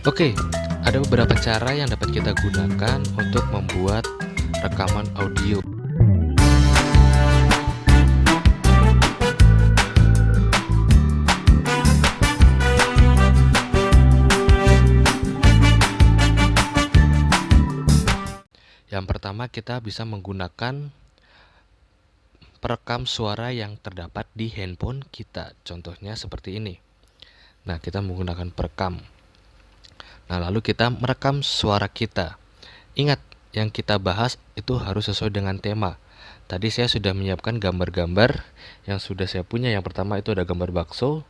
Oke, ada beberapa cara yang dapat kita gunakan untuk membuat rekaman audio. Yang pertama, kita bisa menggunakan perekam suara yang terdapat di handphone kita. Contohnya seperti ini. Nah, kita menggunakan perekam. Nah, lalu kita merekam suara kita. Ingat, yang kita bahas itu harus sesuai dengan tema. Tadi saya sudah menyiapkan gambar-gambar yang sudah saya punya. Yang pertama itu ada gambar bakso,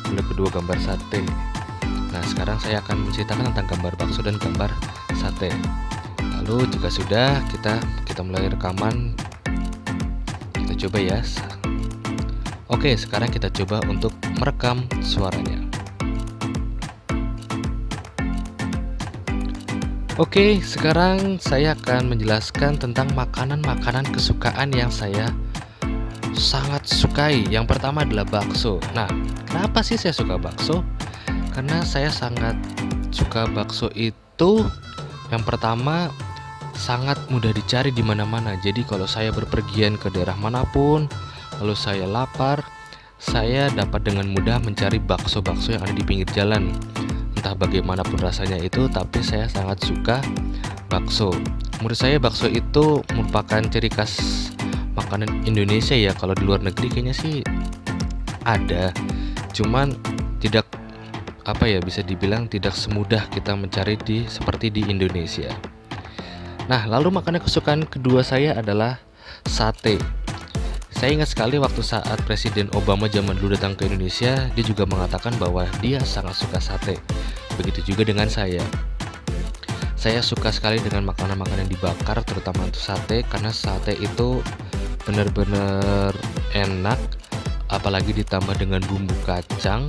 yang kedua gambar sate. Nah, sekarang saya akan menceritakan tentang gambar bakso dan gambar sate. Lalu jika sudah, kita mulai rekaman. Kita coba ya. Oke, sekarang kita coba untuk merekam suaranya. Oke, sekarang saya akan menjelaskan tentang makanan-makanan kesukaan yang saya sangat sukai. Yang pertama adalah bakso. Nah, kenapa sih saya suka bakso? Karena saya sangat suka bakso itu. Yang pertama, sangat mudah dicari di mana-mana. Jadi kalau saya berpergian ke daerah manapun, lalu saya lapar, saya dapat dengan mudah mencari bakso-bakso yang ada di pinggir jalan. Entah bagaimanapun rasanya itu, tapi saya sangat suka bakso. Menurut saya bakso itu merupakan ciri khas makanan Indonesia ya. Kalau di luar negeri kayaknya sih ada, cuman tidak bisa dibilang tidak semudah kita mencari seperti di Indonesia. Nah, lalu makanan kesukaan kedua saya adalah sate. Saya ingat sekali waktu saat Presiden Obama zaman dulu datang ke Indonesia, dia juga mengatakan bahwa dia sangat suka sate. Begitu juga dengan saya. Saya suka sekali dengan makanan-makanan yang dibakar, terutama untuk sate, karena sate itu benar-benar enak, apalagi ditambah dengan bumbu kacang,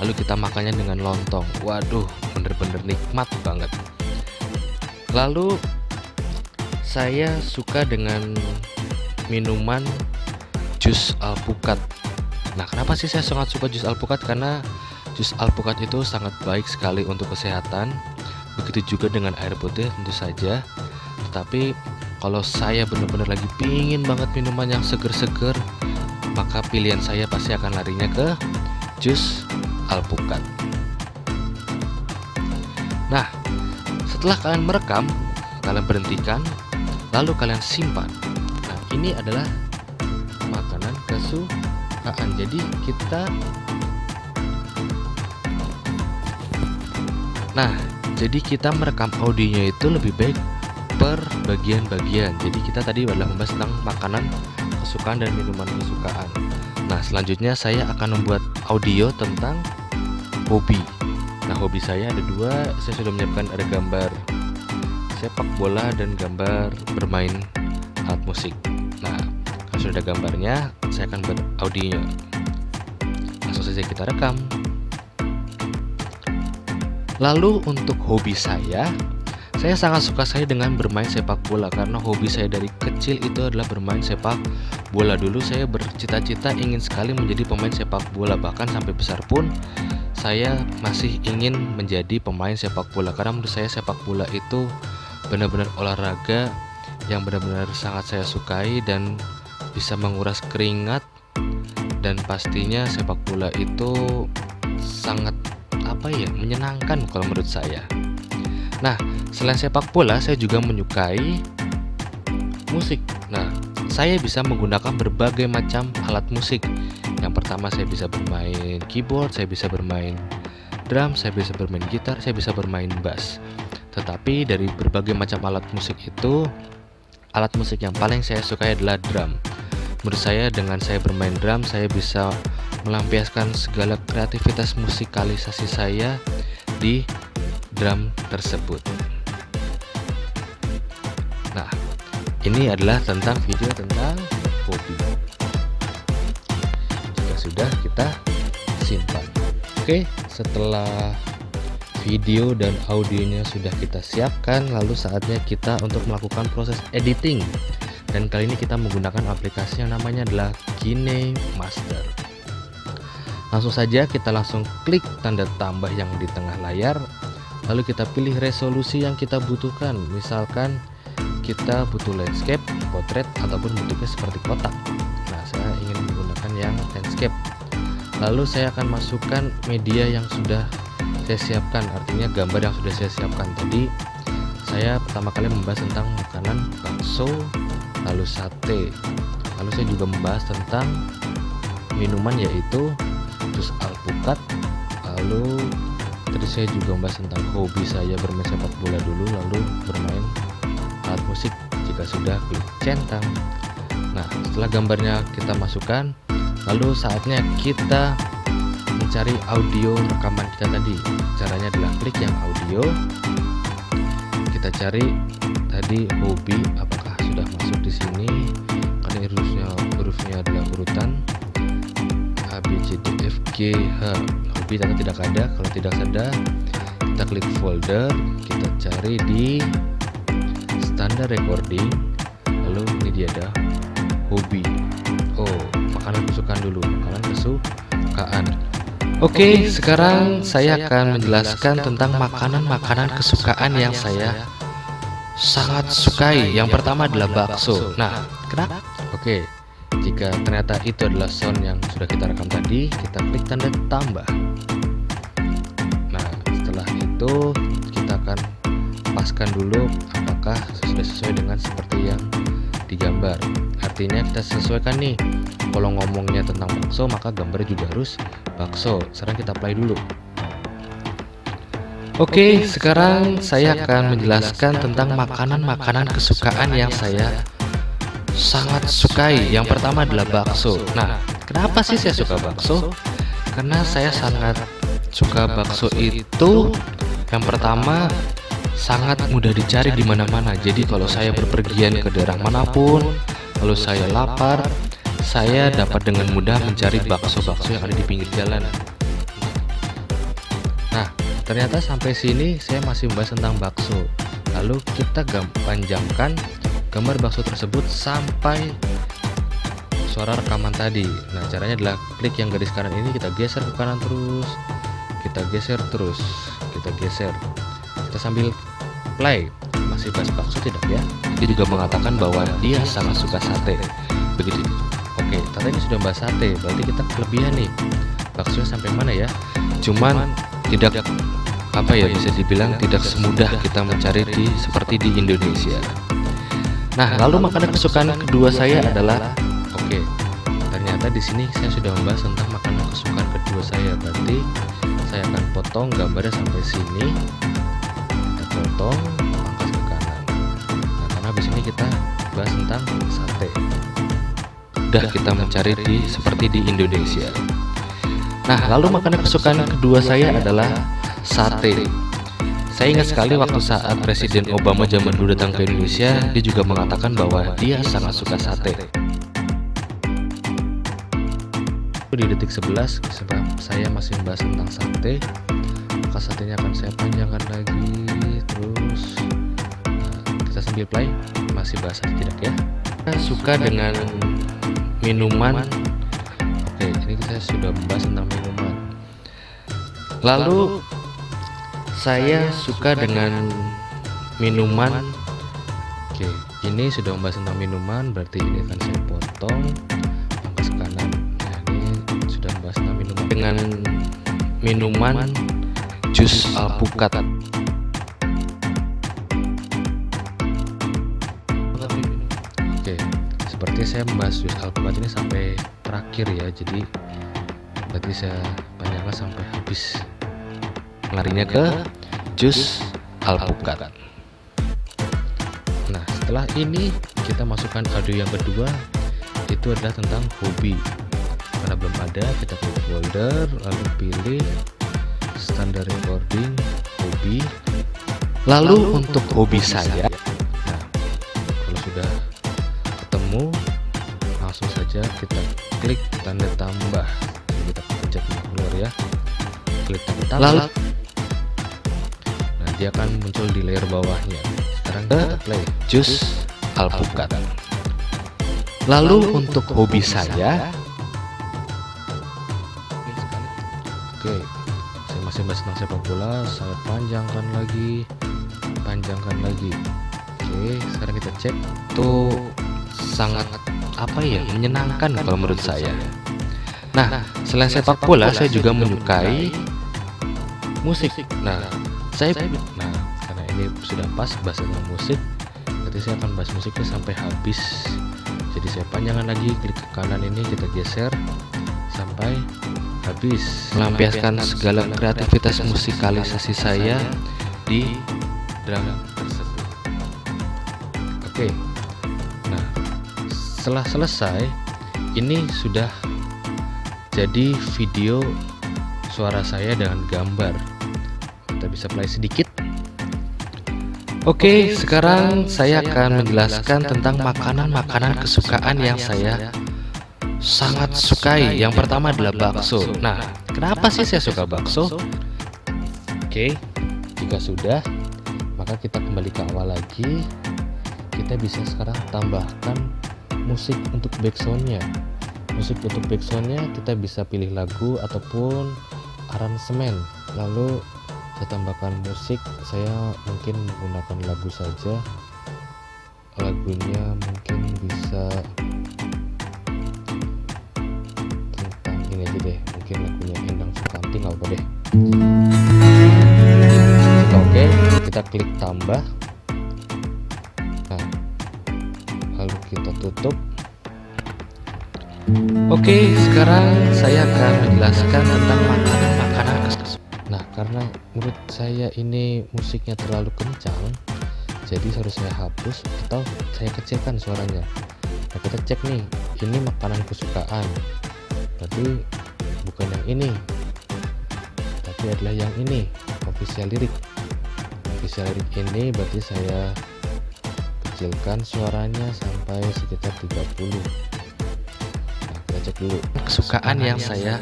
lalu kita makannya dengan lontong. Waduh, benar-benar nikmat banget. Lalu saya suka dengan minuman jus alpukat. Nah, kenapa sih saya sangat suka jus alpukat? Karena jus alpukat itu sangat baik sekali untuk kesehatan. Begitu juga dengan air putih tentu saja. Tetapi kalau saya benar-benar lagi pingin banget minuman yang seger-seger, maka pilihan saya pasti akan larinya ke jus alpukat. Nah, setelah kalian merekam, kalian berhentikan, lalu kalian simpan. Nah, ini adalah makanan kesukaan. Jadi kita merekam audionya itu lebih baik per bagian-bagian. Jadi kita tadi adalah membahas tentang makanan kesukaan dan minuman kesukaan. Nah, selanjutnya saya akan membuat audio tentang hobi. Nah, hobi saya ada dua. Saya sudah menyiapkan, ada gambar sepak bola dan gambar bermain alat musik. Nah, kalau sudah ada gambarnya, saya akan buat audionya. Langsung saja kita rekam. Lalu untuk hobi saya sangat suka dengan bermain sepak bola, karena hobi saya dari kecil itu adalah bermain sepak bola. Dulu saya bercita-cita ingin sekali menjadi pemain sepak bola, bahkan sampai besar pun saya masih ingin menjadi pemain sepak bola, karena menurut saya sepak bola itu benar-benar olahraga yang benar-benar sangat saya sukai dan bisa menguras keringat, dan pastinya sepak bola itu sangat menyenangkan kalau menurut saya. Nah, selain sepak bola, saya juga menyukai musik. Nah, saya bisa menggunakan berbagai macam alat musik. Yang pertama, saya bisa bermain keyboard, saya bisa bermain drum, saya bisa bermain gitar, saya bisa bermain bass. Tetapi dari berbagai macam alat musik itu, alat musik yang paling saya sukai adalah drum. Menurut saya, dengan saya bermain drum, saya bisa melampiaskan segala kreativitas musikalisasi saya di drum tersebut. Nah, ini adalah tentang video tentang hobi. Jika sudah, kita simpan. Oke, setelah video dan audionya sudah kita siapkan, lalu saatnya kita untuk melakukan proses editing. Dan kali ini kita menggunakan aplikasi yang namanya adalah KineMaster. Langsung saja kita langsung klik tanda tambah yang di tengah layar, Lalu kita pilih resolusi yang kita butuhkan. Misalkan kita butuh landscape, portrait, ataupun bentuknya seperti kotak. Nah, saya ingin menggunakan yang landscape. Lalu saya akan masukkan media yang sudah saya siapkan, artinya gambar yang sudah saya siapkan. Tadi saya pertama kali membahas tentang makanan bakso, lalu sate. Lalu saya juga membahas tentang minuman, yaitu jus alpukat. Lalu tadi saya juga membahas tentang hobi saya bermain sepak bola dulu, lalu bermain alat musik jika sudah klik centang. Nah, setelah gambarnya kita masukkan, lalu saatnya kita mencari audio rekaman kita tadi. Caranya adalah klik yang audio, kita cari tadi hobi, apakah sudah masuk di sini, karena hurufnya adalah urutan A B C D F G H. Hobi ternyata tidak ada. Kalau tidak ada, kita klik folder, kita cari di standar recording, lalu ini dia ada hobi. Oh, makanan kesukaan dulu, makanan kesukaan. Oke, sekarang saya akan menjelaskan tentang makanan-makanan kesukaan yang saya sangat sukai. Yang pertama adalah bakso. Nah, kenapa? Oke, jika ternyata itu adalah sound yang sudah kita rekam tadi, kita klik tanda tambah. Nah, setelah itu kita akan paskan dulu apakah sudah sesuai dengan seperti yang digambar. Artinya kita sesuaikan nih, kalau ngomongnya tentang bakso maka gambarnya juga harus bakso. Sekarang kita play dulu. Oke, sekarang saya akan menjelaskan tentang makanan-makanan kesukaan yang saya sangat sukai. Yang pertama adalah bakso. Nah, kenapa sih saya suka bakso? Karena saya sangat suka bakso itu. Yang pertama, sangat mudah dicari di mana-mana. Jadi kalau saya berpergian ke daerah manapun, lalu saya lapar, saya dapat dengan mudah mencari bakso-bakso yang ada di pinggir jalan. Nah, ternyata sampai sini saya masih membahas tentang bakso. Lalu kita panjangkan gambar bakso tersebut sampai suara rekaman tadi. Nah, caranya adalah klik yang garis kanan ini, kita geser ke kanan terus, kita geser terus, kita geser. Kita sambil play. Masih bahas bakso tidak ya? Dia juga mengatakan bahwa dia sangat suka sate. Begitu. Oke, ternyata ini sudah bahas sate. Berarti kita kelebihan nih. Baksonya sampai mana ya? Cuman tidak bisa dibilang tidak semudah kita mencari seperti di Indonesia. Nah, lalu makanan kesukaan kedua saya adalah ternyata di sini saya sudah membahas tentang makanan kesukaan kedua saya. Berarti saya akan potong gambarnya sampai sini. Kita potong, pangkas ke kanan. Nah, karena habis ini kita bahas tentang sate. Udah kita mencari seperti di Indonesia. Nah, lalu makanan kesukaan kedua saya adalah sate. Saya ingat sekali waktu saat Presiden Obama zaman dulu datang ke Indonesia, dia juga mengatakan bahwa dia sangat suka sate. Di detik 11, sebab saya masih membahas tentang sate, maka satenya akan saya panjangkan lagi terus. Kita sambil play, masih bahas sate tidak ya? Saya suka dengan minuman. Oke, ini kita sudah membahas tentang minuman. Lalu saya suka dengan minuman. Oke, ini sudah membahas tentang minuman, berarti ini akan saya potong, pangkas kanan. Nah, ini sudah membahas tentang minuman. Dengan minuman jus alpukat. Oke, seperti saya membahas jus alpukat ini sampai terakhir ya, jadi berarti saya panjangkan sampai habis. Larinya ke jus alpukat. Nah, setelah ini kita masukkan audio yang kedua, itu adalah tentang hobi. Karena belum ada, kita klik folder, lalu pilih standar recording hobi. Lalu untuk hobi saya, nah, kalau sudah ketemu, langsung saja kita klik tanda tambah. Kita pencet keluar ya, klik tanda tambah. Dia akan muncul di layer bawahnya. Sekarang kita play jus alpukat. Lalu untuk hobi saya, saya masih bahas tentang sepak bola, saya panjangkan lagi. Oke, sekarang kita cek. Tuh sangat menyenangkan kalau menurut saya. Nah, selain sepak bola, saya juga menyukai musik. Nah, karena ini sudah pas bahas tentang musik, berarti saya akan bahas musiknya sampai habis. Jadi saya panjangkan lagi, klik ke kanan ini, kita geser sampai habis, melampiaskan segala kreativitas musikalisasi saya di drum tersebut. Oke. Nah, setelah selesai, ini sudah jadi video suara saya dengan gambar. Kita bisa play sedikit. Oke, sekarang saya akan menjelaskan tentang makanan-makanan kesukaan yang saya sangat sukai. Yang pertama adalah bakso. Nah, kenapa sih saya suka bakso? Oke, jika sudah, maka kita kembali ke awal lagi. Kita bisa sekarang tambahkan musik untuk backsoundnya. Kita bisa pilih lagu ataupun aransemen. Lalu saya tambahkan musik. Saya mungkin menggunakan lagu saja. Lagunya mungkin bisa ini aja deh, mungkin lagunya Endang Sukamti, nggak apa deh. Oke, kita klik tambah. Nah, lalu kita tutup. Oke, sekarang saya akan menjelaskan tentang makanan-makanan. Nah, karena menurut saya ini musiknya terlalu kencang, jadi harus saya hapus atau saya kecilkan suaranya. Nah, kita cek nih, ini makanan kesukaan. Berarti bukan yang ini, tapi adalah yang ini, official lyric ini. Berarti saya kecilkan suaranya sampai sekitar 30. Nah, kita cek dulu kesukaan yang saya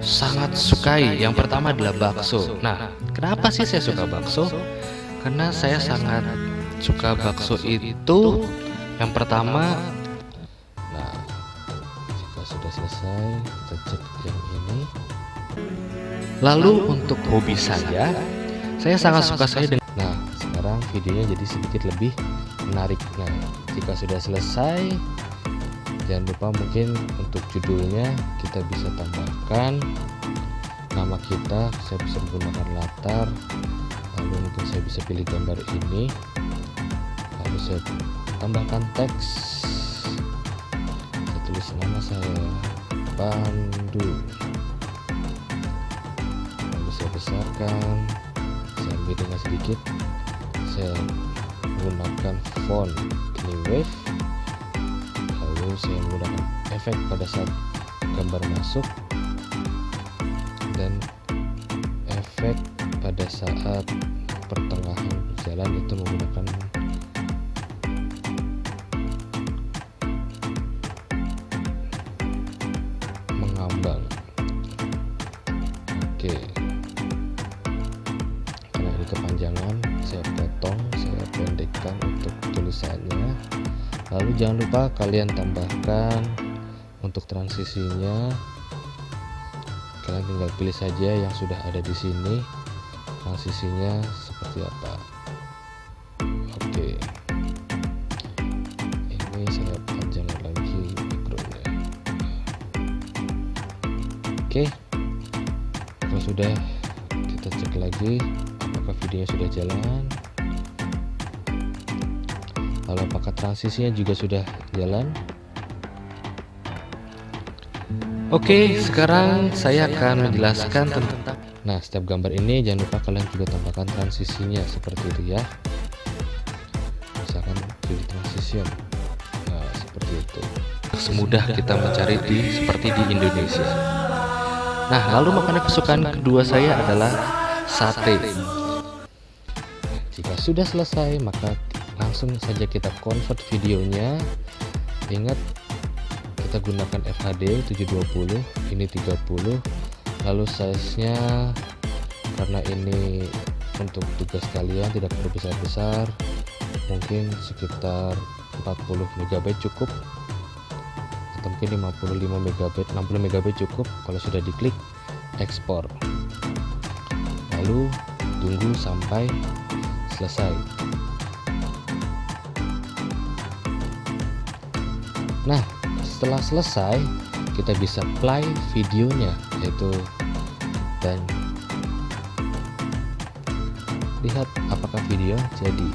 sangat sukai. Yang pertama adalah bakso. Nah, kenapa sih saya suka bakso? Karena saya sangat suka bakso itu. Yang pertama, sudah selesai, kita cek yang ini. Lalu untuk hobi saya sangat suka dengan. Nah, sekarang videonya jadi sedikit lebih menarik. Nah, jika sudah selesai, jangan lupa mungkin untuk judulnya kita bisa tambahkan nama kita. Saya bisa menggunakan latar, lalu mungkin saya bisa pilih gambar ini, lalu saya tambahkan teks. Tulis nama saya Pandu, lalu saya besarkan, saya ambil sedikit, saya menggunakan font New Wave, lalu saya menggunakan efek pada saat gambar masuk dan efek pada saat pertengahan jalan, itu menggunakan mengambang. Oke, karena ini kepanjangan, saya potong, saya pendekkan untuk tulisannya. Lalu jangan lupa kalian tambahkan untuk transisinya. Kalian tinggal pilih saja yang sudah ada di sini, transisinya seperti apa. Oke, ini saya panjangkan lagi backgroundnya. Oke, kalau sudah, kita cek lagi apakah videonya sudah jalan, lalu apakah transisinya juga sudah jalan. Oke, sekarang saya akan menjelaskan tentang. Nah, setiap gambar ini jangan lupa kalian juga tambahkan transisinya seperti itu ya. Misalkan pilih transition. Nah, seperti itu. Semudah kita mencari seperti di Indonesia. Nah, lalu makanan kesukaan kedua saya adalah sate. Jika sudah selesai, maka langsung saja kita convert videonya. Ingat, kita gunakan FHD 720, ini 30. Lalu size-nya, karena ini untuk tugas kalian tidak perlu besar-besar, mungkin sekitar 40 MB cukup, atau mungkin 55 MB, 60 MB cukup. Kalau sudah diklik ekspor. lalu tunggu sampai selesai. Nah, setelah selesai kita bisa play videonya, dan lihat apakah video jadi.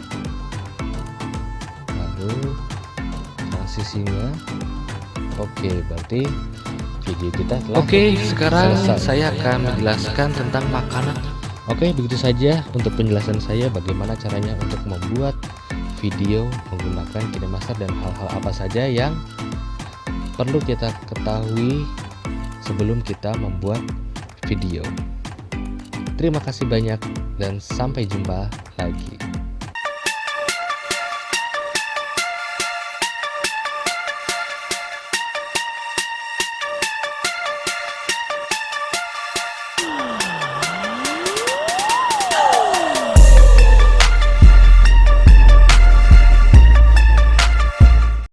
Lalu transisinya oke, berarti video kita telah sekarang selesai. saya akan menjelaskan tentang makanan. Oke, begitu saja untuk penjelasan saya bagaimana caranya untuk membuat video menggunakan KineMaster dan hal-hal apa saja yang perlu kita ketahui sebelum kita membuat video. Terima kasih banyak dan sampai jumpa lagi.